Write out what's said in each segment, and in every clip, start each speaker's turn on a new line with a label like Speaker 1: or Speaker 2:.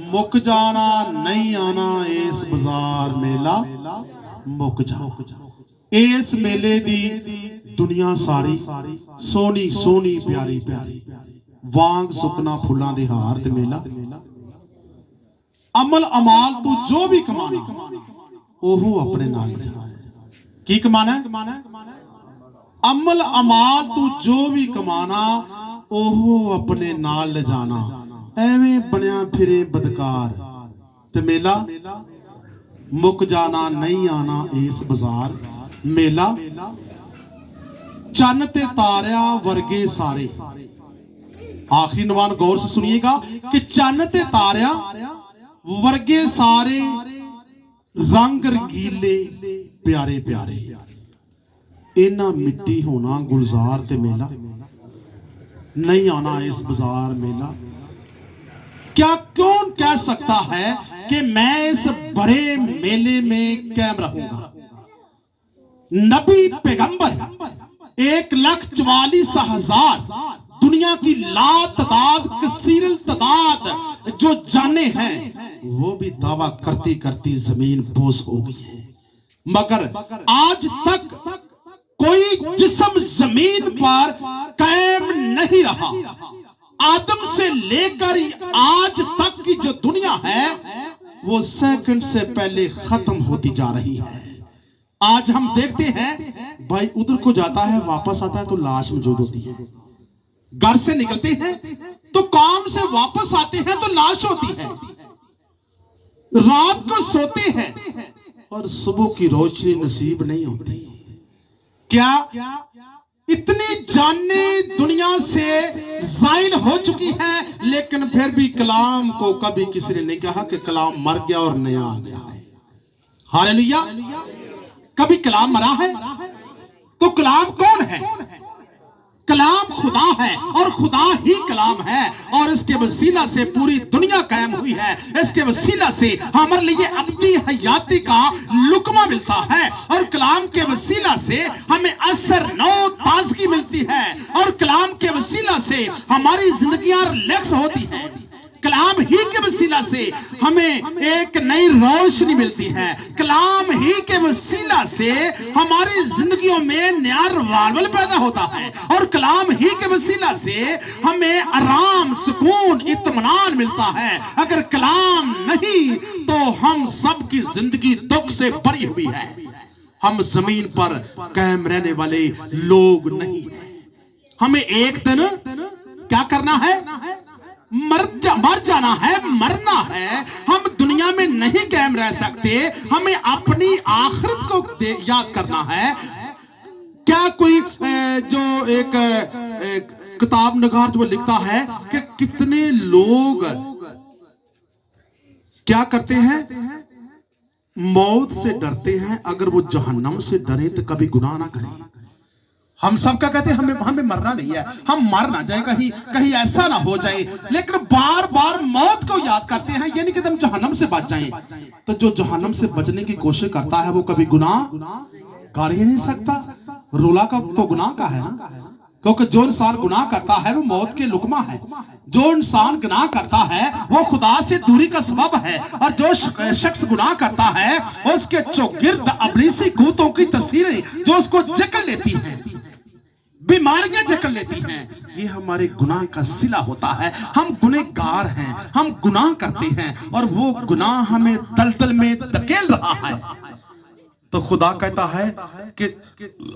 Speaker 1: मुक जाना नहीं आना इस बाजार मेला मुक जा। इस मेले दी दुनिया सारी सोनी सोनी प्यारी प्यारी वांग सुकना फुलां दे हार ते मेला। अमल अमाल तू जो भी कमाना ओहो अपने नाल ले जा। की कमाना है? अमल अमाल तू जो भी कमाना ओहो अपने नाल ले जाना। एवें बनया फिरे बदकार ते मेला मुक जाना नहीं आना इस बाजार मेला। चन्न ते तारिया वर्गे सारे, आखिरी नवान गौर से सुनिएगा कि चन्न ते तारिया वर्गे सारे रंग रंगीले प्यारे प्यारे। इना मिट्टी होना गुलजार ते मेला नहीं आना इस बाजार मेला। क्या कौन कह सकता है कि मैं इस बड़े मेले में कैम रहूंगा? नबी पैगंबर 1,44,000 दुनिया की लातादाद कसीरल तादाद जो जाने हैं वो भी दावा करती करती जमीन बोझ हो गई है। मगर आज तक कोई जिस्म जमीन पर कायम नहीं रहा। आदम से लेकर आज तक की जो दुनिया है वो सेकंड से पहले खत्म होती जा रही है। आज हम देखते हैं भाई उधर को जाता है वापस आता है तो लाश मौजूद होती है। घर से निकलते हैं तो काम से वापस आते हैं तो लाश होती है। रात को सोते हैं और सुबह की रोशनी नसीब नहीं होती। क्या इतनी जाने दुनिया से जाइल हो चुकी है, लेकिन फिर भी कलाम को कभी किसी ने नहीं कहा कि कलाम मर गया और नया आ गया है। हालेलुया। कभी कलाम मरा है? तो कलाम कौन है? कलाम खुदा है और खुदा ही कलाम है और इसके वसीला से पूरी दुनिया कायम हुई है। इसके वसीला से हमारे लिए अपनी हयाती का लुकमा मिलता है और कलाम के वसीला से हमें असर नौ ताजगी मिलती है और कलाम के वसीला से हमारी जिंदगियां रिलैक्स होती है। कलाम ही के वसीला से हमें एक नई रोशनी मिलती है। कलाम ही के वसीला से हमारी जिंदगियों में नया रवाल पैदा होता है और कलाम ही के वसीला से हमें आराम सुकून इत्मीनान मिलता है। अगर कलाम नहीं तो हम सब की जिंदगी दुख से भरी हुई है। हम जमीन पर कायम रहने वाले लोग नहीं हैं। हमें एक दिन क्या करना है? मर जाना है, मरना है। हम दुनिया में नहीं कायम रह सकते। हमें अपनी आखिरत को याद करना है। क्या कोई जो एक किताब नगार जो लिखता है कि कितने लोग क्या करते हैं? मौत से डरते हैं। अगर वो जहन्नम से डरे तो कभी गुनाह ना करें। हम सब क्या कहते हैं? हमें मरना नहीं है, हम मर ना जाए, कहीं ऐसा ना हो जाए। लेकिन बार बार मौत को याद करते हैं। ये नहीं कि हम जहन्नम से बच जाएं। तो जो जहन्नम से बचने की कोशिश करता है वो कभी गुनाह कर ही नहीं सकता। रोला का तो गुनाह का है ना, क्योंकि जो इंसान गुनाह करता है वो मौत के लुकमा है। जो इंसान गुनाह करता है वो खुदा से दूरी का सबब है और जो शख्स गुनाह करता है उसके चौगिर्द अबलीसी कूतों की तस्वीरें जो उसको जकड़ लेती हैं, बीमारियां जकड़ लेती हैं, ये हमारे गुनाह का सिला होता है। हम गुनहगार हैं, हम गुनाह करते हैं और वो गुनाह हमें दलदल में धकेल रहा है। तो खुदा कहता है कि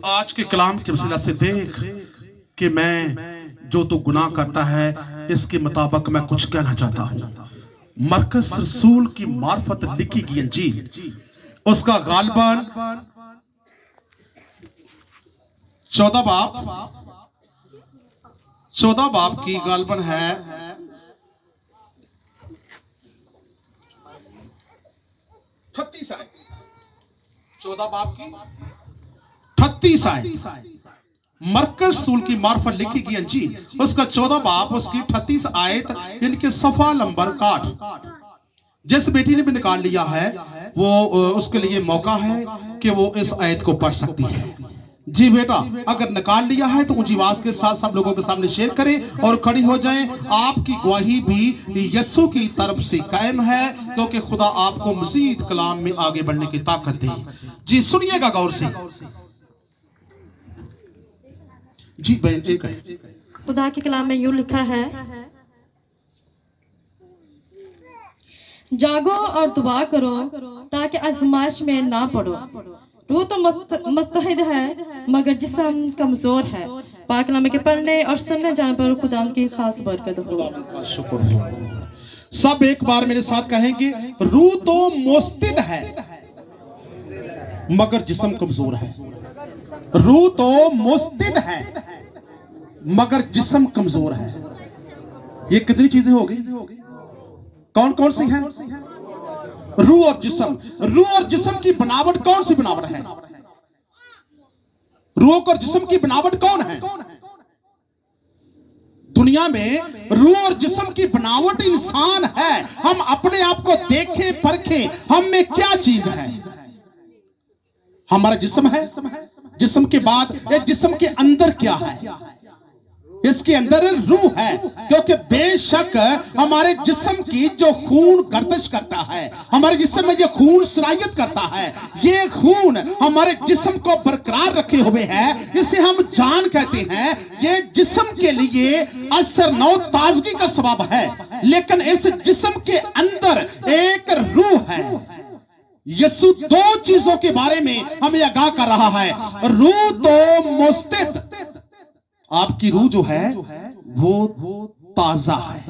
Speaker 1: आज के कलाम के वसीला से देख कि मैं जो तो गुनाह करता है इसके मुताबिक मैं कुछ कहना चाहता हूं। मरकस रसूल की मार्फत लिखी गई इंजील उसका गालबन 14 बाब की गालबन है 38 आयत। 14 बाब की 38 आयत मरकस रसूल की मार्फत लिखी गई इंजील उसका 14 बाब उसकी 38 आयत इनके सफा नंबर 8। जिस बेटी ने भी निकाल लिया है वो उसके लिए मौका है कि वो इस आयत को पढ़ सकती है। जी बेटा, अगर निकाल लिया है तो ऊंची आवाज के साथ सब लोगों के सामने शेयर करें और खड़ी हो जाएं। आपकी गवाही भी यीशु की तरफ से कायम है, क्योंकि खुदा आपको मजीद कलाम में आगे बढ़ने की ताकत दे। जी सुनिएगा गौर से। जी बहन, एक है,
Speaker 2: खुदा के कलाम में यूं लिखा है, जागो और दुआ करो ताकि आजमाइश में ना पड़ो। रूह तो मुस्तहिद है मगर जिस्म कमजोर है। पाक कलाम के पढ़ने और सुनने जाने पर खुदा की खास बरकत हो।
Speaker 1: का शुक्र हो। सब एक बार मेरे साथ कहेंगे, रूह तो मुस्तहिद है मगर जिस्म कमजोर है। रूह तो मुस्तहिद है मगर जिस्म कमजोर है। ये कितनी चीजें हो गई? कौन कौन सी हैं? रूह और जिस्म। रूह और जिस्म की बनावट कौन सी बनावट है? रूह और जिस्म की बनावट कौन है? दुनिया में रूह और जिस्म की बनावट इंसान है। हम अपने आप को देखें परखें, हम में क्या चीज है? हमारा जिस्म है। जिस्म के बाद ये जिस्म के अंदर क्या है? इसके अंदर रूह है, क्योंकि बेशक हमारे जिस्म की जो खून गर्दिश करता है, हमारे जिस्म में ये खून सरायत करता है, ये खून हमारे जिस्म को बरकरार रखे हुए है। इसे हम जान कहते हैं। ये जिस्म के लिए असर नौ ताजगी का सबब है, लेकिन इस जिस्म के अंदर एक रूह है। यीशु दो चीजों के बारे में हमें आगाह कर रहा है। रूह तो मुस्तहिद, आपकी रूह जो है वो ताजा है,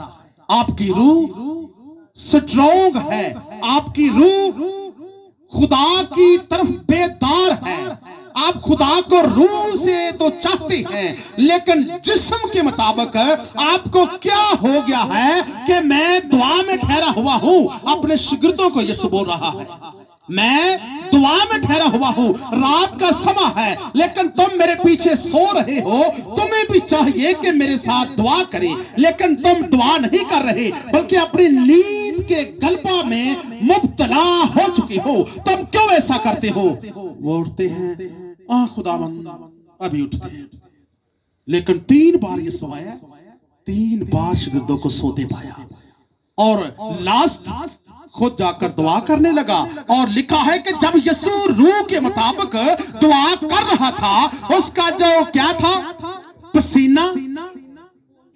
Speaker 1: आपकी रूह स्ट्रॉन्ग है, आपकी रूह खुदा की तरफ बेदार है। आप खुदा को रूह से तो चाहते हैं, लेकिन जिस्म के मुताबिक आपको क्या हो गया है कि मैं दुआ में ठहरा हुआ हूं। अपने शिगिर्दों को यीशु बोल रहा है, मैं दुआ में ठहरा हुआ हूं। रात का समय है लेकिन तुम मेरे पीछे सो रहे हो। तुम्हें भी चाहिए कि मेरे साथ दुआ करें, लेकिन तुम दुआ नहीं कर रहे, बल्कि अपनी नींद के गलबा में मुब्तला हो चुके हो। तुम क्यों ऐसा करते हो? वो उठते हैं, खुदावंद अभी उठते हैं, लेकिन 3 बार ये सोया, 3 बार शिगिर्दों को सोते पाया और लास्ट खुद जाकर दुआ करने लगा। और लिखा है कि जब यीशु रूह के मुताबिक दुआ कर रहा था, उसका जो क्या था? पसीना,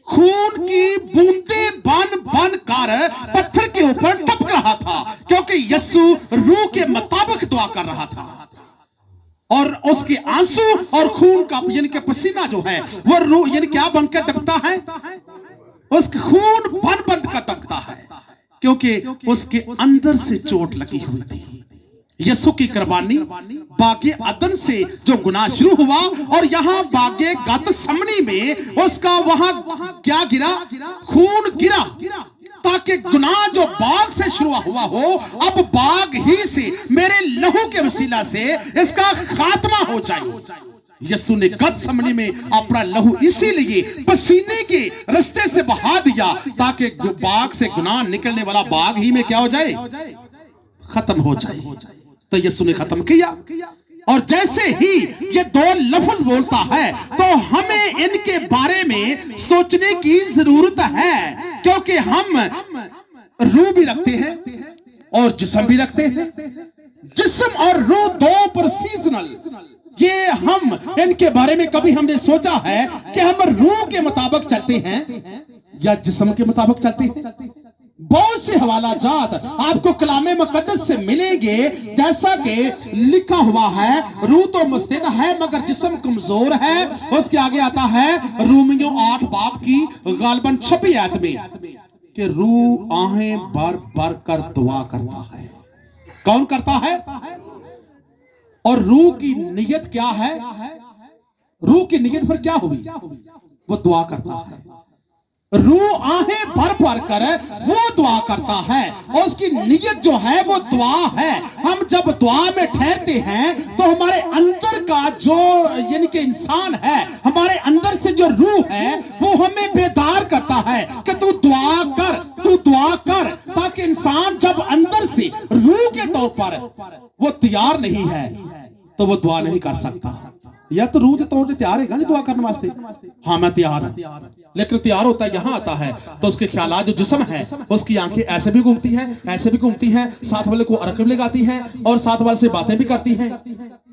Speaker 1: खून की बूंदे बन बन कर पत्थर के ऊपर टपक रहा था, क्योंकि यीशु रूह के मुताबिक दुआ कर रहा था। और उसके आंसू और खून का यानी कि पसीना जो है वो रूह यानी क्या बनकर टपकता है? उसका खून बन बन कर टपकता है, क्योंकि उसके अंदर से चोट लगी हुई थी। यीशु की कुर्बानी बागे अदन से जो गुनाह शुरू हुआ, और यहाँ बागे गतसमनी में उसका वहां क्या गिरा? खून गिरा, ताकि गुनाह जो बाग से शुरू हुआ हो, अब बाग ही से मेरे लहू के वसीला से इसका खात्मा हो जाए। यीशु ने गतसमनी में अपना लहू इसीलिए पसीने के रास्ते से बहा दिया, ताकि बाग से गुनाह निकलने वाला बाग ही में क्या हो जाए? खत्म हो जाए। तो यीशु ने खत्म किया। और जैसे ही ये 2 लफ्ज बोलता है तो हमें इनके बारे में सोचने की जरूरत है, क्योंकि हम रूह भी रखते हैं और जिस्म भी रखते हैं। जिस्म और रूह 2 पर सीजनल, ये हम इनके बारे में कभी हमने सोचा है कि हम रूह के मुताबिक चलते हैं या जिस्म के मुताबिक चलते हैं? बहुत से हवाला जात आपको कलामे मुकद्दस से मिलेंगे, जैसा कि लिखा हुआ है, रूह तो मुस्तहिद है मगर जिस्म कमजोर है। उसके आगे आता है रोमियो 8 बाब की गालबन 26 आयत में कि रूह आहें भर भर कर दुआ करता है। कौन करता है? और रूह की नियत क्या है? रूह की नियत पर क्या हुई? वो दुआ करता है। रूह आहें भर भर कर वो दुआ करता है, और उसकी नियत जो है वो दुआ है। हम जब दुआ में ठहरते हैं तो हमारे अंदर का जो यानी कि इंसान है, हमारे अंदर से जो रूह है वो हमें बेदार करता है कि तू दुआ कर, तू दुआ कर, ताकि इंसान जब अंदर से रूह के तौर पर वो तैयार नहीं है तो वो दुआ नहीं कर सकता। या तो रूह के तौर पे तैयार है दुआ करने वास्ते, हाँ मैं तैयार हूं, लेकिन तैयार होता है यहाँ आता है तो उसके ख्यालात जो जिस्म है उसकी आंखें ऐसे भी घूमती हैं, ऐसे भी घूमती हैं, साथ वाले को अरक भी लगाती हैं और साथ वाले से बातें भी करती हैं।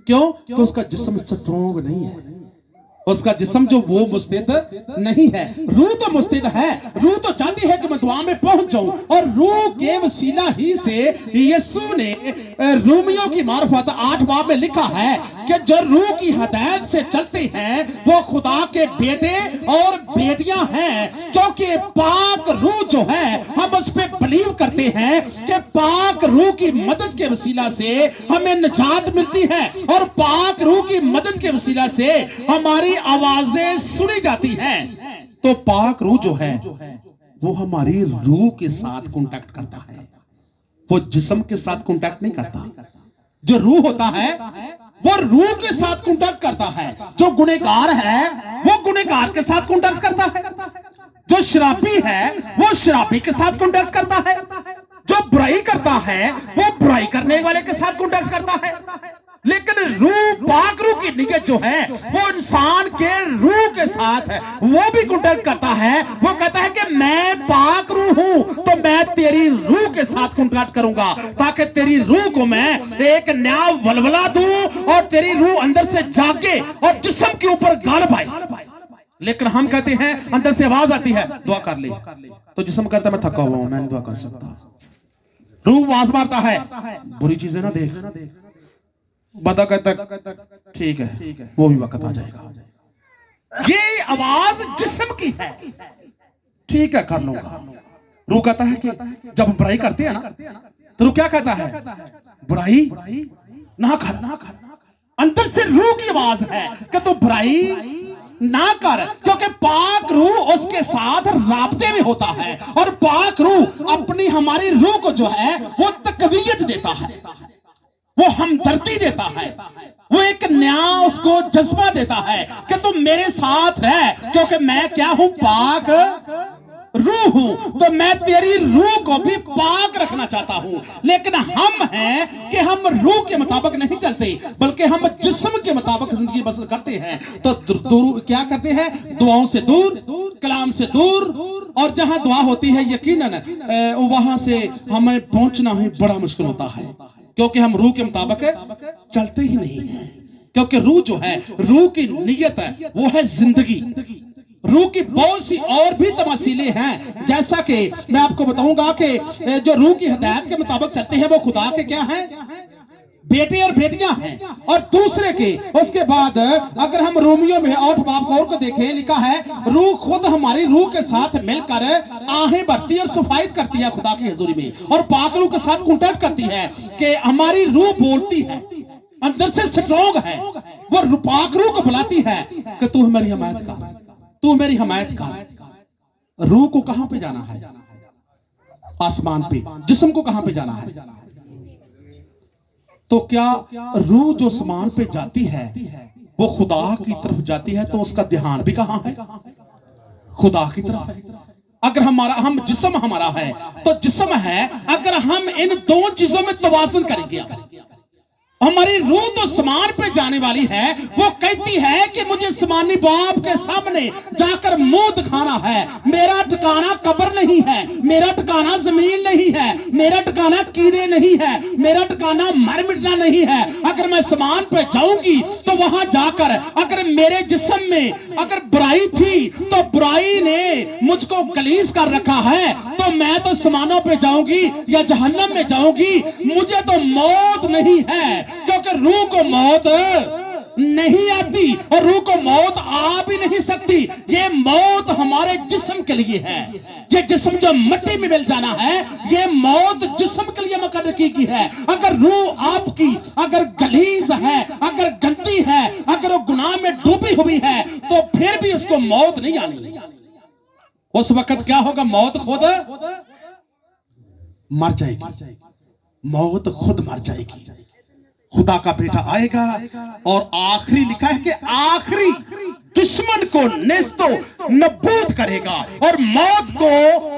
Speaker 1: क्यों? कि उसका जिस्म स्ट्रॉन्ग नहीं है, उसका जिस्म जो वो मुस्तैद नहीं है। रूह तो मुस्तैद है, रूह तो चाहती है कि मैं दुआ में पहुंच जाऊं, और रूह के वसीला ही से यीशु ने रोमियो की मार्फत 8 बाब में लिखा है कि जो रूह की हदायत से चलते हैं वो खुदा के बेटे और बेटियां हैं, क्योंकि पाक रूह जो है हम उस पर बिलीव करते हैं कि पाक रूह की मदद के वसीला से हमें निजात मिलती है, और पाक रूह की मदद के वसीला से हमारी आवाजें सुनी जाती हैं। तो पाक रूह जो है वो हमारी रूह के साथ कांटेक्ट करता है, वो जिस्म के साथ कांटेक्ट नहीं करता। जो रूह होता है वो रूह के साथ कांटेक्ट करता है, जो गुनहगार है वो गुनहगार के साथ कांटेक्ट करता है, जो शराबी है वो शराबी के साथ कांटेक्ट करता है, जो बुराई करता है वो बुराई करने वाले के साथ कांटेक्ट करता है। लेकिन रूह, पाक रूह की नियत जो है वो इंसान के रूह के साथ है, वो भी कांटेक्ट करता है। वो कहता है कि मैं पाक रूह हूं तो मैं तेरी रूह के साथ कांटेक्ट करूंगा, ताकि तेरी रूह को मैं एक नया वलवला दूं और तेरी रूह अंदर से जागे और जिस्म के ऊपर गालिब आए। लेकिन हम कहते हैं, अंदर से आवाज आती है दुआ कर ले, तो जिस्म कहता है मैं थका हुआ हूं, मैं नहीं दुआ कर सकता। रूह आवाज मारता है बुरी चीजें ना देख, बता कहता ठीक है वो भी वक्त आ जाएगा। ये आवाज जिस्म की है, ठीक है कर लूंगा। रूह कहता है कि जब हम बुराई करते हैं ना तो रूह क्या कहता है, बुराई ना कर। अंदर से रूह की आवाज है कि तू बुराई ना कर, क्योंकि पाक रूह उसके साथ राब्ते में होता है, और पाक रूह अपनी हमारी रूह को जो है वो तकवीयत देता है, वो हमदर्दी देता है, वो एक नया उसको जज्बा देता है कि तुम मेरे साथ रह, क्योंकि मैं क्या हूं, पाक रूह हूं, तो मैं तेरी रूह को भी पाक रखना चाहता हूं। लेकिन हम हैं कि हम रूह के मुताबिक नहीं चलते, बल्कि हम जिस्म के मुताबिक जिंदगी बसर करते हैं। तो क्या करते हैं, दुआओं से दूर, कलाम से दूर, और जहां दुआ होती है यकीनन वहां से हमें पहुंचना ही बड़ा मुश्किल होता है, क्योंकि हम रूह के मुताबिक चलते ही नहीं हैं। क्योंकि रूह जो है, रूह की नीयत है वो है जिंदगी। रूह की बहुत सी और भी तमसीलें हैं, जैसा कि मैं आपको बताऊंगा कि जो रूह की हिदायत के मुताबिक चलते हैं वो खुदा के क्या हैं, बेटे और बेटियां हैं। और दूसरे के उसके बाद अगर हम रोमियो में 8 बाब को देखें, लिखा है रूह खुद हमारी रूह के साथ मिलकर आहें भरती और सफायत करती है खुदा की हजूरी में, और पाक रूह के साथ कांटेक्ट करती है कि हमारी रूह बोलती है, अंदर से स्ट्रॉन्ग है, वो पाक रूह को बुलाती है कि तू मेरी हमायत कर, तू मेरी हमायत कर। रूह को कहां पे जाना है, आसमान पे। जिस्म को कहां पे जाना है, तो क्या रूह जो आसमान पे जाती है वो खुदा की तरफ जाती है, तो उसका ध्यान भी कहां है, खुदा की तरफ है। अगर हम जिस्म हमारा है तो जिस्म है, अगर हम इन दो चीजों में तवाज़ुन करेंगे, हमारी रूह तो आसमान पे जाने वाली है, वो कहती है कि मुझे आसमानी बाप के सामने जाकर मुंह दिखाना है। मेरा ठिकाना कब्र नहीं है, मेरा ठिकाना जमीन नहीं है, मेरा ठिकाना कीड़े नहीं है, मेरा ठिकाना मर मिटना नहीं है। अगर मैं आसमान पे जाऊंगी तो वहां जाकर अगर मेरे जिस्म में अगर बुराई थी तो बुराई ने मुझको गलीज कर रखा है, तो मैं तो आसमानों पे जाऊंगी या जहन्नम में जाऊंगी, मुझे तो मौत नहीं है, क्योंकि रूह को मौत नहीं आती और रूह को मौत आ भी नहीं सकती। ये मौत हमारे जिस्म के लिए है, ये जिस्म जो मिट्टी में मिल जाना है, ये मौत जिस्म के लिए मुकर्रर की गई है। अगर रूह आपकी अगर गलीज है, अगर गंदी है, अगर वो गुनाह में डूबी हुई है, तो फिर भी उसको मौत नहीं आनी। उस वक्त क्या होगा, मौत खुद मर जाएगी, मौत खुद मर जाएगी। खुदा का बेटा आएगा और आखिरी लिखा है कि आखिरी दुश्मन को नेस्तो नबूद करेगा और मौत को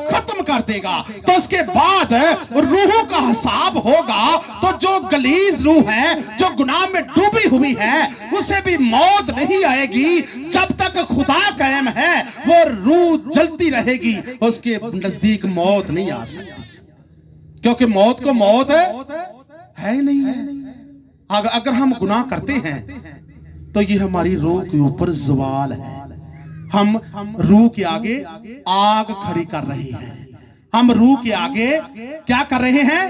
Speaker 1: खत्म कर देगा। तो उसके बाद रूहों का हिसाब होगा। तो जो गलीज रूह है, जो गुनाह में डूबी हुई है, उसे भी मौत नहीं आएगी। जब तक खुदा कायम है वो रूह जलती रहेगी, उसके नजदीक मौत नहीं आ सकती, क्योंकि मौत को मौत है नहीं है। अगर हम गुनाह करते हैं तो ये हमारी रूह के ऊपर ज़वाल है। हम रूह के आगे आग खड़ी कर रहे हैं। हम रूह के आगे क्या कर रहे हैं?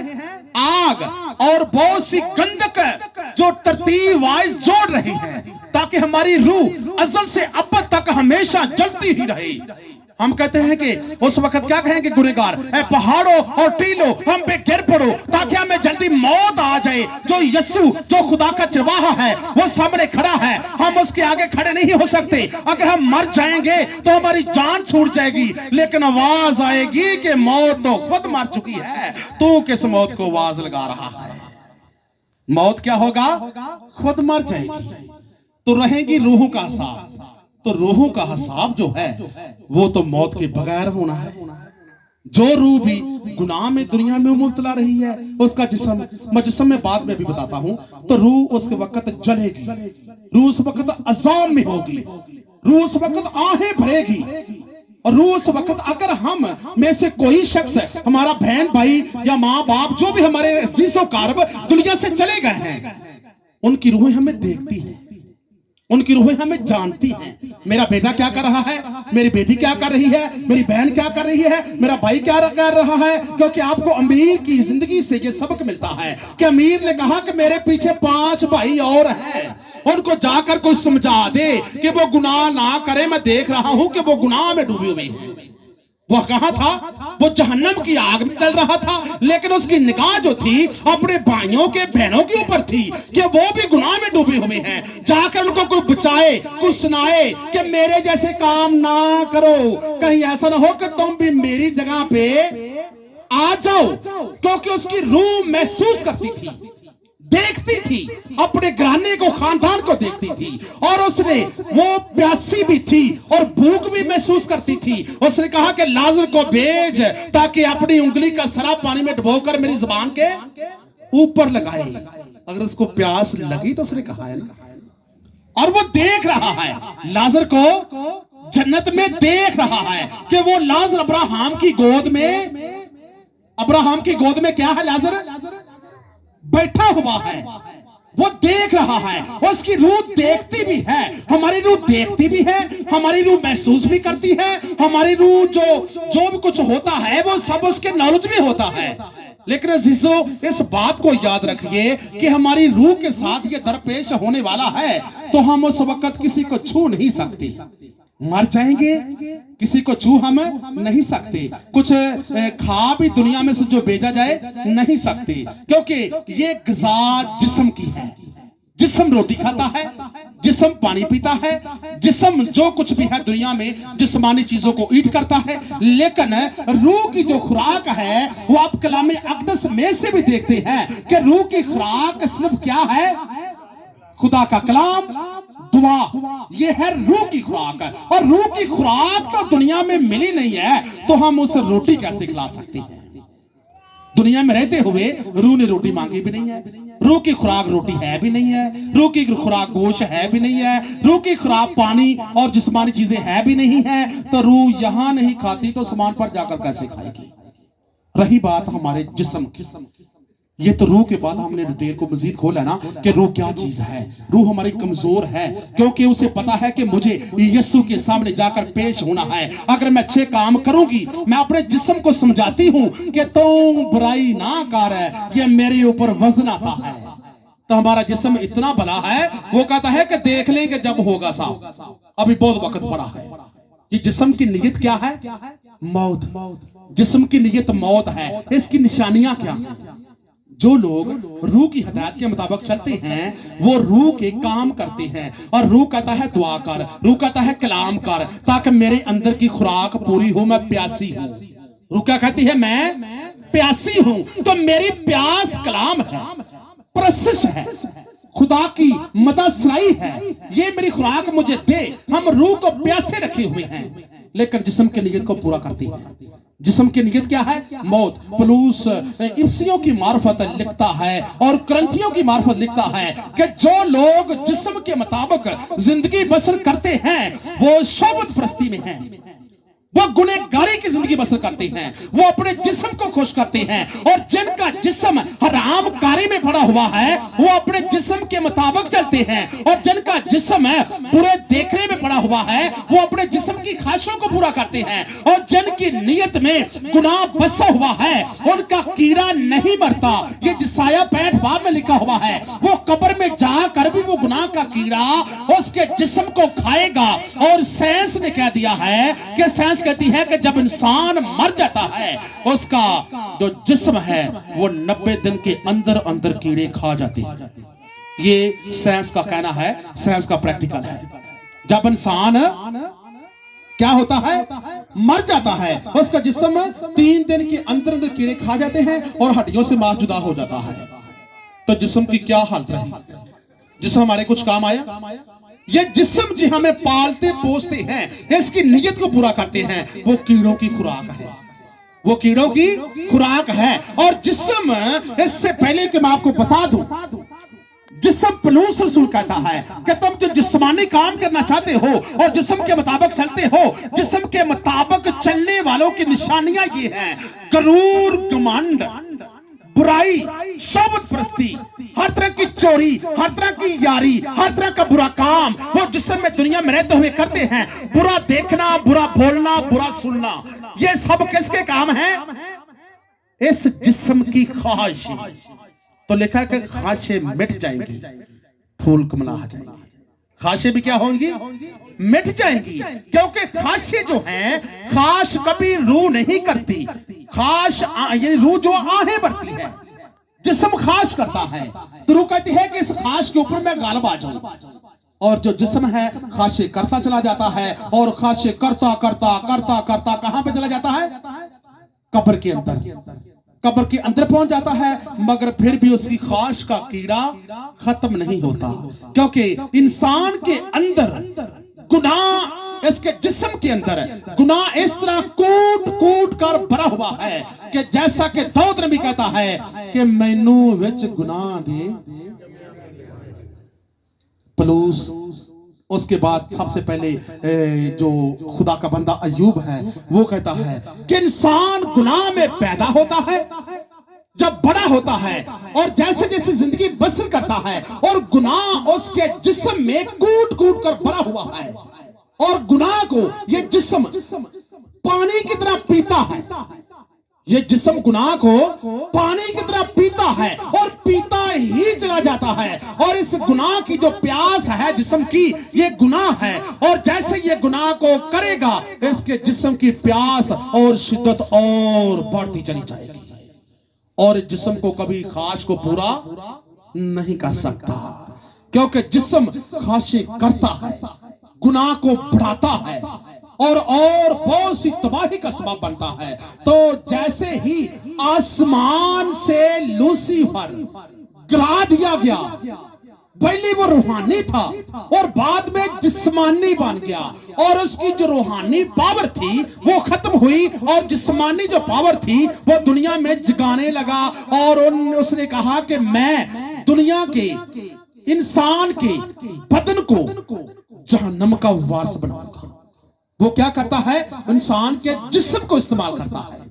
Speaker 1: आग और बहुत सी गंधक जो तरतीब वाइज जोड़ रहे हैं, ताकि हमारी रूह अज़ल से अब तक हमेशा जलती ही रहे। हम कहते हैं कि उस वक्त क्या कहेंगे गुनहगार, ए पहाड़ों और टीलों हम पे गिर पड़ो ताकि हमें जल्दी मौत आ जाए। जो यीशु, जो खुदा का चरवाहा है, वो सामने खड़ा है, हम उसके आगे खड़े नहीं हो सकते। अगर हम मर जाएंगे तो हमारी जान छूट जाएगी, लेकिन आवाज आएगी कि मौत तो खुद मर चुकी है, तू किस मौत को आवाज लगा रहा है। मौत क्या होगा? खुद मर जाएगी। तो रहेगी रूहों का हिसाब। तो रूहों का हिसाब जो है वो तो मौत के बगैर होना है। जो रूह भी गुनाह में दुनिया में मुब्तला रही है, उसका जिस्म में बाद में भी बताता हूं, तो रूह उस वक्त जलेगी, रूह उस वक्त अज़ाब में होगी, रूह उस वक्त आहें भरेगी। और रूह उस वक्त अगर हम में से कोई शख्स, हमारा बहन भाई या माँ बाप, जो भी हमारे अज़ीज़ो कारब दुनिया से चले गए हैं, उनकी रूहें हमें देखती हैं, उनकी रूहें हमें जानती हैं। मेरा बेटा क्या कर रहा है, मेरी बेटी क्या कर रही है, मेरी बहन क्या कर रही है, मेरा भाई क्या कर रहा है। क्योंकि आपको अमीर की जिंदगी से ये सबक मिलता है कि अमीर ने कहा कि मेरे पीछे 5 भाई और हैं, उनको जाकर कोई समझा दे कि वो गुनाह ना करे। मैं देख रहा हूं कि वो गुनाह में डूबी हुई है। वो कहां था? वो जहन्नम की आग में जल रहा था, लेकिन उसकी निगाह जो थी अपने भाइयों के, बहनों के ऊपर थी कि वो भी गुनाह में डूबे हुए हैं। जाकर उनको कोई बचाए, कुछ सुनाए कि मेरे जैसे काम ना करो, कहीं ऐसा ना हो कि तुम भी मेरी जगह पे आ जाओ। क्योंकि उसकी रूह महसूस करती थी, देखती थी, अपने घराने को, खानदान को देखती थी, और उसने वो प्यासी भी थी और भूख भी महसूस करती थी। उसने कहा कि लाजर को भेज ताकि अपनी उंगली का शराब पानी में डुबोकर मेरी जुबान के ऊपर लगाए। अगर उसको प्यास लगी तो उसने कहा है ना। और वो देख रहा है लाजर को, जन्नत में देख रहा है कि वो लाजर अब्राहम की गोद में क्या है? लाजर बैठा हुआ है, वो देख रहा है। उसकी रूह देखती भी है, हमारी रूह देखती भी है, हमारी रूह महसूस भी करती है। हमारी रूह जो भी कुछ होता है वो सब उसके नॉलेज में होता है। लेकिन अजीजों, इस बात को याद रखिए कि हमारी रूह के साथ ये दरपेश होने वाला है, तो हम उस वक्त किसी को छू नहीं सकते। मर जाएंगे, किसी को छू हम नहीं सकते, कुछ खा भी दुनिया में से जो भेजा जाए नहीं सकते, क्योंकि ये ग़िज़ा जिस्म की है। जिस्म रोटी खाता है, जिस्म पानी पीता है, जिस्म जो कुछ भी है दुनिया में जिस्मानी चीजों को ईट करता है। लेकिन रूह की जो खुराक है वो आप कलाम अक़दस में से भी देखते हैं कि रूह की खुराक सिर्फ क्या है? खुदा का कलाम, दुआ, ये है रूह की खुराक। और रूह की खुराक तो दुनिया में मिली नहीं है, तो हम उसे रोटी कैसे खिला सकते हैं? दुनिया में रहते हुए रूह ने रोटी मांगी भी नहीं है, रूह की खुराक रोटी है भी नहीं है, रूह की खुराक गोश्त है भी नहीं है, रूह की खुराक पानी और जिस्मानी चीजें है भी नहीं है। तो रूह यहां नहीं खाती तो आसमान पर जाकर कैसे खाएगी? रही बात हमारे जिस्म की, ये तो रूह के बाद हमने डिटेल को मजीद खोला ना कि रूह क्या चीज है। रूह हमारी कमजोर है, क्योंकि उसे पता है कि मुझे यीशु के सामने जाकर पेश होना है। अगर मैं अच्छे काम करूंगी, मैं अपने जिस्म को समझाती हूं कि तुम बुराई ना कर, ये मेरे ऊपर वजन आता है। तो हमारा जिस्म इतना भला है, वो कहता है कि देख लेंगे जब होगा साहब, अभी बहुत वक्त पड़ा है। ये जिस्म की नीयत क्या है? मौत। जिस्म की नीयत मौत है। इसकी निशानियां क्या है? जो लोग रूह की हिदायत के मुताबिक चलते हैं वो रूह के काम करते हैं। और रूह कहता है दुआ कर, रूह कहता है कलाम कर, ताकि मेरे अंदर की खुराक पूरी हो। मैं प्यासी हूं। रूह क्या कहती है? मैं प्यासी हूं। तो मेरी प्यास कलाम है, प्रशिश है, खुदा की मदद सराई है, ये मेरी खुराक मुझे दे। हम रूह को प्यासे रखे हुए हैं, लेकिन जिस्म की नीयत को पूरा करते हैं। जिस्म की नीयत क्या है? मौत। पलूस इफ्सियों की मार्फत लिखता है और करंथियों की मार्फत लिखता है कि जो लोग जिस्म के मुताबिक जिंदगी बसर करते हैं वो शोबत परस्ती में हैं, वो गुनहगारी की जिंदगी बसर करते हैं, वो अपने जिस्म को खुश करते हैं। और जिनका जिस्म हराम कारी में पड़ा हुआ है वो अपने जिस्म के मुताबिक चलते हैं। और जिनका जिस्म है बुरे देखने में पड़ा हुआ है वो अपने जिस्म की ख्वाहिशों को पूरा करते हैं। और जिनकी नीयत में गुनाह बसा हुआ है उनका कीड़ा नहीं मरता। ये जिसाया 65 बाब में लिखा हुआ है, वो कब्र में जाकर भी वो गुनाह का कीड़ा उसके जिस्म को खाएगा। और साइंस ने कह दिया है कि साइंस कहती है कि जब इंसान मर जाता है उसका जो जिस्म है वो 90 दिन के अंदर अंदर कीड़े खा जाते हैं। ये साइंस का कहना है, साइंस का प्रैक्टिकल है। जब इंसान क्या होता है, मर जाता है, उसका जिस्म 3 दिन के अंदर अंदर कीड़े खा जाते हैं और हड्डियों से मांस जुदा हो जाता है। तो जिस्म की क्या हालत रही? जिस्म हमारे कुछ काम आया? ये जिस्म जी हमें पालते पोसते हैं, इसकी नीयत को पूरा करते हैं, वो कीड़ों की खुराक है, वो कीड़ों की खुराक है। और जिस्म, इससे पहले कि मैं आपको बता दूं, जिस्म पलूस रसूल कहता है कि तुम जो जिस्मानी काम करना चाहते हो और जिस्म के मुताबिक चलते हो, जिस्म के मुताबिक चलने वालों की निशानियां ये हैं: गरूर, घमंड, बुराई, शोबत परस्ती, हर तरह की चोरी, हर तरह की यारी, हर तरह का बुरा काम वो जिस्म में दुनिया में रहते हुए करते हैं। बुरा देखना, बुरा बोलना, बुरा सुनना, ये सब किसके काम हैं? इस जिस्म की ख्वाहिश। तो लिखा है कि ख्वाहिशें मिट जाएंगी, फूल कमला जाएंगे। ख्वाहिशें भी क्या होंगी? मिट जाएंगी, क्योंकि ख्वाहिशें जो हैं, ख्वाहिश कभी रूह नहीं करती। ख्वाहिश यानी रूह जो आहें भरती है, जिस्म ख्वाहिश करता है तो रूह कहती है कि इस ख्वाहिश के ऊपर मैं गालिब आ जाऊं। और जो जिस्म है ख्वाहिशें करता चला जाता है और ख्वाहिशें करता करता करता करता कहां पे चला जाता है? कब्र के अंदर, कब्र के अंदर पहुंच जाता है। मगर फिर भी उसकी ख्वाहिश का कीड़ा खत्म नहीं होता, क्योंकि इंसान के अंदर गुनाह, इसके जिस्म के अंदर गुनाह इस तरह कूट कूट कर भरा हुआ है कि जैसा कि दाऊद नबी कहता है कि मैनू विच गुनाह दे पलूस। उसके बाद सबसे पहले जो खुदा का बंदा अय्यूब है वो कहता है कि इंसान गुनाह में पैदा होता है, जब बड़ा होता है और जैसे जैसे जिंदगी बसर करता है और गुनाह उसके जिस्म में कूट कूट कर भरा हुआ है। और गुनाह को ये जिस्म पानी की तरह पीता है, ये जिस्म गुनाह को पानी की तरह पीता है और पीता ही चला जाता है। और इस गुनाह की जो प्यास है जिस्म की, ये गुनाह है। और जैसे ये गुनाह को करेगा इसके जिस्म की प्यास और शिद्दत और बढ़ती चली जाएगी और जिस्म को कभी ख्वाहिश को पूरा नहीं कर सकता, क्योंकि जिस्म ख्वाहिशें करता है, गुनाह को बढ़ाता है और बहुत सी तबाही का सबब बनता है। तो जैसे ही आसमान से लूसीफर गिरा दिया गया, पहले वो रूहानी था और बाद में जिस्मानी बन गया और उसकी जो रूहानी पावर थी वो खत्म हुई और जिस्मानी जो पावर थी वो दुनिया में जगाने लगा। और उसने कहा कि मैं दुनिया के इंसान के बदन को जहन्नम का वारिस बनाऊंगा। वो क्या करता है? इंसान के जिस्म को इस्तेमाल करता है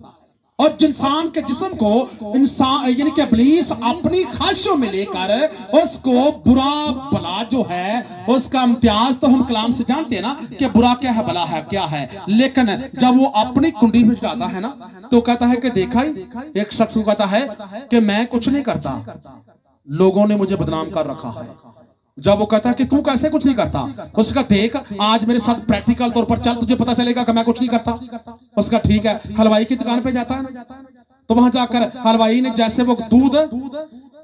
Speaker 1: और इंसान के जिस्म को इंसान यानी कि इब्लीस अपनी ख्वाहिशों में लेकर उसको बुरा भला जो है उसका इम्तियाज तो हम कलाम से जानते हैं ना कि बुरा क्या है भला है क्या है। लेकिन जब वो अपनी कुंडी में जाता है ना तो कहता है कि देखा ही एक शख्स को कहता है कि मैं कुछ नहीं करता, लोगों ने मुझे बदनाम कर रखा है। जब वो कहता है कि तू कैसे कुछ नहीं करता, उसका देख आज मेरे साथ प्रैक्टिकल तौर पर चल, तुझे पता चलेगा कि मैं कुछ नहीं करता। उसका ठीक है, हलवाई की दुकान पे जाता है तो वहां जाकर हलवाई ने जैसे वो दूध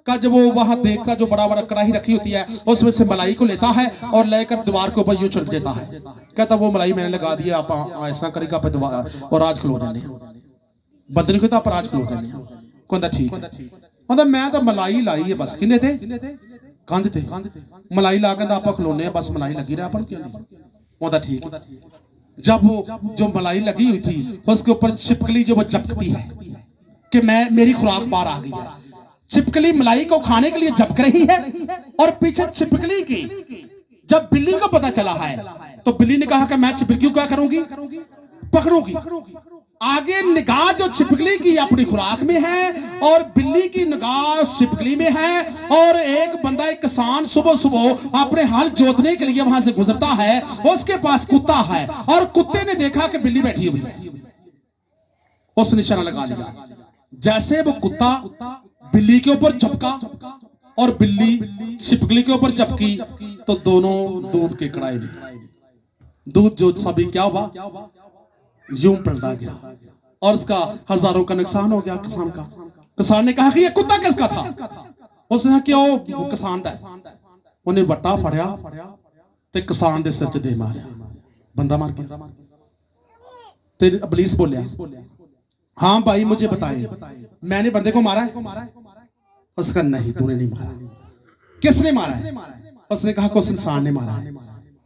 Speaker 1: का जब वो वहां देखता जो बड़ा बड़ा कढ़ाई रखी होती है उसमें से मलाई को लेता है और लेकर दीवार के ऊपर यूं छिड़क देता है। कहता वो मलाई मैंने लगा दिया, आप ऐसा करेगा और आज खलो जाने बंदे को आप आज खलो जाने। कहता ठीक है, कहता मैं तो मलाई लाई है बस। किन्ने थे? कंध ते मलाई ला के आप खलोने बस मलाई लगी रहा अपन क्यों नहीं वो ठीक है। जब वो जो मलाई लगी हुई थी उसके ऊपर छिपकली जो वो झपकती है कि मैं मेरी खुराक बाहर आ गई है। छिपकली मलाई को खाने के लिए झपक रही है और पीछे छिपकली की जब बिल्ली को पता चला है तो बिल्ली ने कहा कि मैं छिपकली को क्या करूंगी, पकड़ूंगी। आगे निगाह जो छिपकली की अपनी खुराक में है और बिल्ली की निगाह छिपकली में है। और एक बंदा, एक किसान सुबह सुबह अपने हल जोतने के लिए वहां से गुजरता है, उसके पास कुत्ता है और कुत्ते ने देखा कि बिल्ली बैठी हुई है, उसने निशाना लगा लिया। जैसे वो कुत्ता बिल्ली के ऊपर झपका और बिल्ली छिपकली के ऊपर झपकी तो दोनों दूध के कड़ाई में दूध जो सभी क्या हुआ, यूं पलटा गया और उसका हजारों का नुकसान हो गया किसान का। किसान ने कहा कि ये कुत्ता किसका था? उसने कहा कि वो किसान दा। उन्हें बट्टा फड़या ते किसान दे सिर च दे मारिया, बंदा मार गया। ते इबलीस बोलिया, हाँ भाई मुझे बताएं मैंने बंदे को मारा है? उसका नहीं, तूने नहीं मारा। किसने मारा है? उसने कहा कि उस इंसान ने मारा है।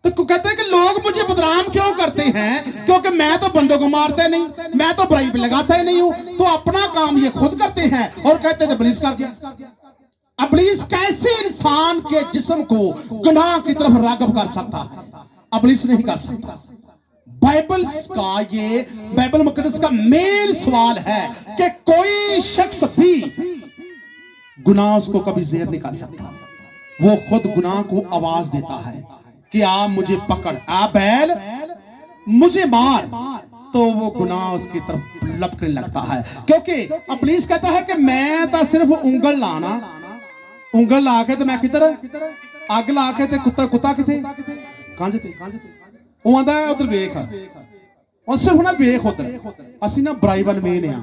Speaker 1: तो कहते हैं कि लोग मुझे बदनाम क्यों करते हैं? क्योंकि मैं तो बंदों को मारता नहीं, मैं तो बुराई पे लगाता ही नहीं हूं। तो अपना काम ये खुद करते हैं और कहते हैं इब्लीस कर गया। इब्लीस कैसे इंसान के जिस्म को गुनाह की तरफ राग़िब कर सकता है? इब्लीस नहीं कर सकता। बाइबल का ये बाइबल मुकद्दस का मेन सवाल है कि कोई शख्स भी गुनाह उसको कभी ज़ेर नहीं कर सकता। वो खुद गुनाह को आवाज देता है कि आप मुझे पकड़, आ बैल मुझे मार, तो वो गुनाह उसकी तरफ लपकने लगता है। क्योंकि इब्लीस कहता है कि मैं तो सिर्फ उंगल लाना, उंगल ला के तो मैं किधर अग ला के ते कुत्ता कुत्ता किथे कंध ते वो आंदा है उधर वेख और सिर्फ ना वेख उधर असी ना बुराई वाल मेन आ।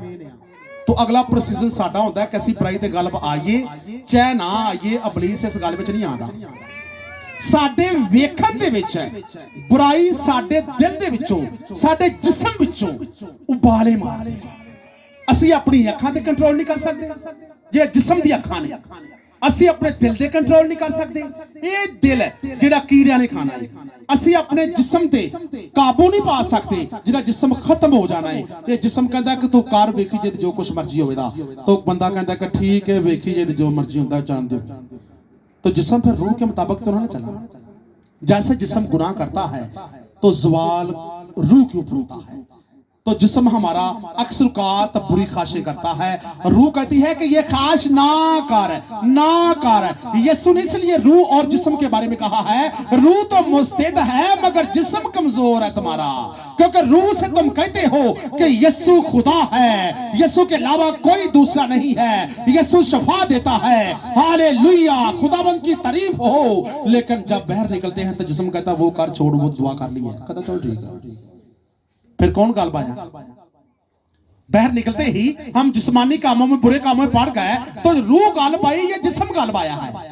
Speaker 1: तो अगला प्रोसीजर साडा होंदा है कि असी बुराई ते गल आईए चाहे ना आईए, इब्लीस इस गल विच नहीं आंदा। साडे वेखण दे विच बुराई साडे दिल दे विचों साडे जिस्म विचों उबाले मारदी है। असी अपनी अखां ते कंट्रोल नहीं कर सकते, जे जिस्म दी अखां ने असी अपने दिल दे कंट्रोल नहीं कर सकते। ये दिल है जिहड़ा कीड़ियां ने खाना है। असी अपने जिस्म ते काबू नहीं पा सकते, जिहड़ा जिस्म खत्म हो जाना है। ये जिस्म कहता कि तू कर वेखी जे जो कुछ मर्जी होवेगा, तो बंदा कहता कि ठीक है वेखी जे जो मर्जी होंदा जान दो। तो जिस्म फिर रूह के मुताबिक तो ना चला। जैसे जिस्म गुनाह करता है तो ज़वाल रूह के ऊपर होता है। तो जिस्म हमारा अक्सर औकात बुरी ख्वाहिशें करता है, रूह कहती है कि ये ख्वाहिश ना कर ना कर। यीशु ने इसलिए रूह और जिस्म के बारे में कहा है, रूह तो मुस्तैद है मगर जिस्म कमजोर है तुम्हारा। क्योंकि रूह से तुम कहते हो कि यीशु खुदा है, यीशु के अलावा कोई दूसरा नहीं है, यीशु शफा देता है, हालेलुया, खुदावंद की तारीफ हो। लेकिन जब बाहर निकलते हैं तो जिस्म कहता वो कर छोड़, वो दुआ कर ली है, कहता चलो ठीक है। फिर कौन गाल पाया? बाहर निकलते ही हम जिस्मानी कामों में बुरे कामों में पड़ गए तो रूह गाल पाई, ये जिस्म गाल पाया है,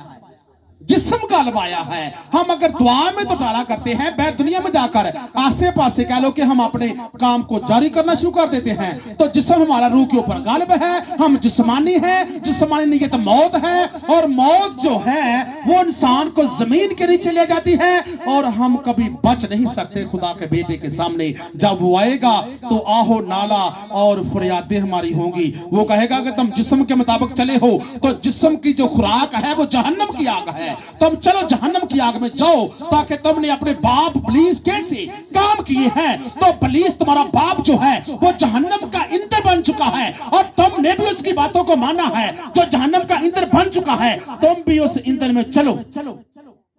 Speaker 1: जिस्म गाल पाया है। हम अगर दुआ में तो डाला करते हैं, बाहर दुनिया में जाकर आसे पासे कह लो कि हम अपने काम को जारी करना शुरू कर देते हैं, तो जिस्म हमारा रूह के ऊपर गालिब है। हम जिस्मानी हैं, जिस्मानी नीयत मौत है, और मौत जो है वो इंसान को जमीन के नीचे ले जाती है और हम कभी बच नहीं सकते खुदा के बेटे के सामने। जब वो आएगा तो आहो नाला और फरियादें हमारी होंगी। वो कहेगा कि तुम जिस्म के मुताबिक चले हो तो जिस्म की जो खुराक है वो जहन्नम की आग है, तुम चलो जहन्नम की आग में जाओ, ताकि तुमने अपने बाप इब्लीस कैसे काम किए हैं। तो इब्लीस तुम्हारा बाप जो है वो जहन्नम का ईंधन बन चुका है और तुमने भी उसकी बातों को माना है। जो जहन्नम का ईंधन बन चुका है तुम भी उस ईंधन में चलो,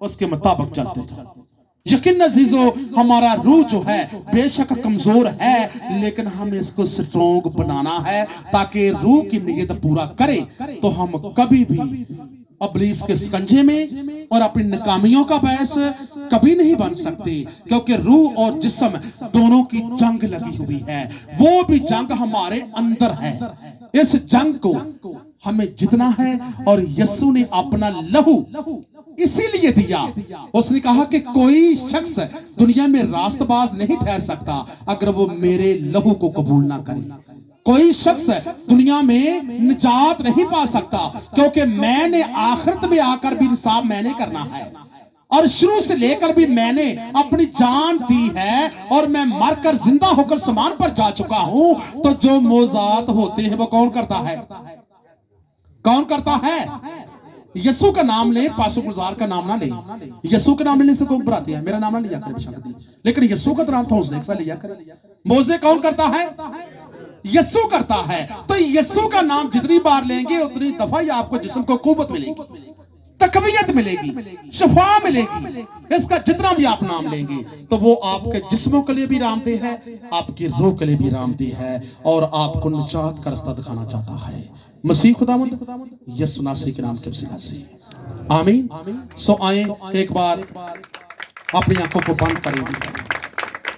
Speaker 1: उसके मुताबिक चलते जाओ। यकीन अजीजों, हमारा रूह जो है बेशक कमजोर है, लेकिन हमें इसको स्ट्रॉन्ग बनाना है ताकि रूह की नीयत पूरा करे तो हम कभी भी इब्लीस के शिकंजे में और अपनी नाकामियों का बायस कभी नहीं बन सकते। क्योंकि रूह और जिस्म दोनों की जंग लगी हुई है, वो भी जंग हमारे अंदर है। इस जंग को हमें जीतना है और यीशु ने अपना लहू इसीलिए दिया। उसने कहा कि कोई शख्स दुनिया में रास्तबाज नहीं ठहर सकता अगर वो मेरे लहू को कबूल ना करे। कोई शख्स दुनिया में निजात नहीं पा सकता, क्योंकि मैंने आखिरत में आकर भी इंसाफ मैंने करना है, और शुरू से लेकर भी मैंने अपनी जान दी है, और मैं मरकर जिंदा होकर समान पर जा चुका हूं। तो जो मोजात होते हैं वो कौन करता है? कौन करता है? यसु का नाम ले, पासो गुलजार का नाम ना ले। यसु का नाम लेने से कौन बुराती है? मेरा नाम ना लिया करे बेशक, लेकिन यसु का तो नाम था उसने एक साथ लिया करे। मोजे कौन करता है? यसु करता है। तो यसु का नाम जितनी बार लेंगे उतनी दफा ही आपको जिस्म को कुव्वत मिलेगी, तकवीयत मिलेगी, शफा मिलेगी। इसका जितना भी आप नाम लेंगे तो वो आपके जिस्मों के लिए भी रामदेह है, आपकी रूह के लिए भी रामदेह है, और आपको निजात का रास्ता दिखाना चाहता है मसीह खुदावंद यसु नासरी के नाम के वसीला से। आमीन। सो आए एक बार अपनी आंखों को बंद करेंगे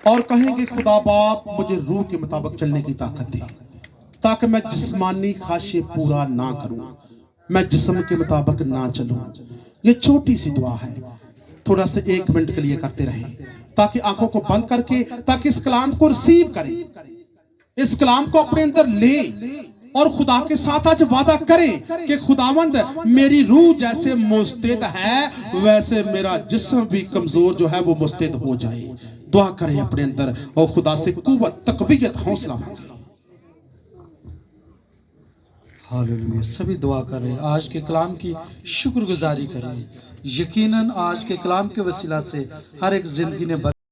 Speaker 1: और कहेंगे, खुदा बाप मुझे रूह के मुताबिक चलने की ताकत दे, ताकि मैं जिस्मानी ख्वाहिशें पूरा ना करूं, मैं जिस्म के मुताबिक ना चलूं। ये छोटी सी दुआ है, थोड़ा सा 1 मिनट के लिए करते रहें, ताकि आंखों को बंद करके, ताकि इस कलाम को रिसीव करें, इस कलाम को अपने अंदर ले, और खुदा के साथ आज वादा करें कि खुदावंद मेरी रूह जैसे मुस्तैद है वैसे मेरा जिस्म भी कमजोर जो है वो मुस्तैद हो जाए। दुआ करें अपने अंदर और खुदा से कुव्वत, तकवीयत, हौसला मांगे।
Speaker 3: हालेलुया। सभी दुआ करें, आज के कलाम की शुक्रगुजारी करें। यकीनन आज के कलाम के वसीला से हर एक जिंदगी ने